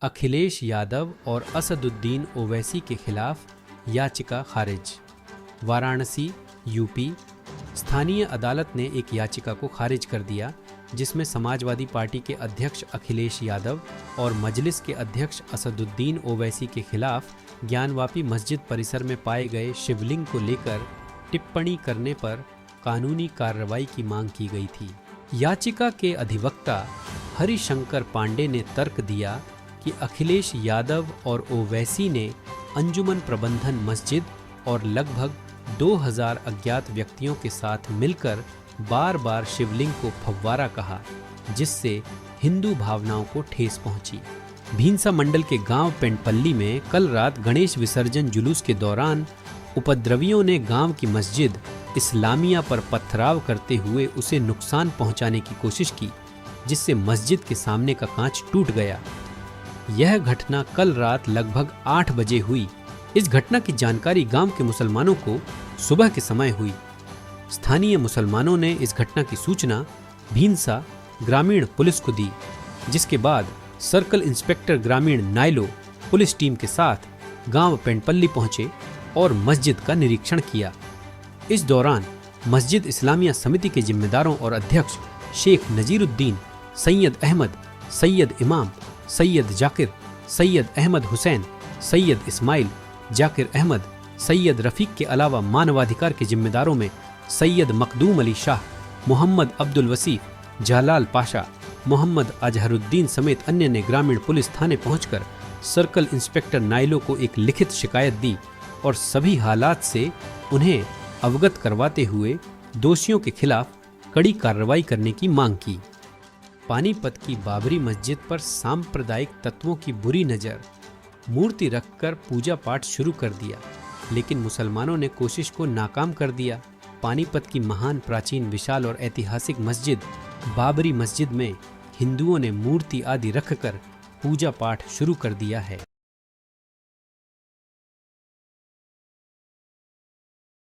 अखिलेश यादव और असदुद्दीन ओवैसी के खिलाफ याचिका खारिज। वाराणसी, यूपी। स्थानीय अदालत ने एक याचिका को खारिज कर दिया जिसमें समाजवादी पार्टी के अध्यक्ष अखिलेश यादव और मजलिस के अध्यक्ष असदुद्दीन ओवैसी के खिलाफ ज्ञानवापी मस्जिद परिसर में पाए गए शिवलिंग को लेकर टिप्पणी करने पर कानूनी कार्रवाई की मांग की गई थी। याचिका के अधिवक्ता हरिशंकर पांडे ने तर्क दिया कि अखिलेश यादव और ओवैसी ने अंजुमन प्रबंधन मस्जिद और लगभग 2000 अज्ञात व्यक्तियों के साथ मिलकर बार बार शिवलिंग को फव्वारा कहा, जिससे हिंदू भावनाओं को ठेस पहुंची। भींसा मंडल के गांव पेंटपल्ली में कल रात गणेश विसर्जन जुलूस के दौरान उपद्रवियों ने गांव की मस्जिद इस्लामिया पर पथराव करते हुए उसे नुकसान पहुंचाने की कोशिश की, जिससे मस्जिद के सामने का कांच टूट गया। यह घटना कल रात लगभग 8 बजे हुई। इस घटना की जानकारी गांव के मुसलमानों को सुबह के समय हुई। स्थानीय मुसलमानों ने इस घटना की सूचना भींसा ग्रामीण पुलिस को दी, जिसके बाद सर्कल इंस्पेक्टर ग्रामीण नायलो पुलिस टीम के साथ गांव पेंटपल्ली पहुंचे और मस्जिद का निरीक्षण किया। इस दौरान मस्जिद इस्लामिया समिति के जिम्मेदारों और अध्यक्ष शेख नजीरुद्दीन, सैयद अहमद, सैयद इमाम, सैयद जाकिर, सैयद अहमद हुसैन, सैयद इस्माइल, जाकिर अहमद, सैयद रफीक के अलावा मानवाधिकार के जिम्मेदारों में सैयद मखदूम अली शाह, मोहम्मद अब्दुल वसीफ, जलाल पाशा, मोहम्मद अजहरुद्दीन समेत अन्य ने ग्रामीण पुलिस थाने पहुंचकर सर्कल इंस्पेक्टर नायलो को एक लिखित शिकायत दी और सभी हालात से उन्हें अवगत करवाते हुए दोषियों के खिलाफ कड़ी कार्रवाई करने की मांग की। पानीपत की बाबरी मस्जिद पर सांप्रदायिक तत्वों की बुरी नज़र, मूर्ति रखकर पूजा पाठ शुरू कर दिया, लेकिन मुसलमानों ने कोशिश को नाकाम कर दिया। पानीपत की महान, प्राचीन, विशाल और ऐतिहासिक मस्जिद बाबरी मस्जिद में हिंदुओं ने मूर्ति आदि रखकर पूजा पाठ शुरू कर दिया है।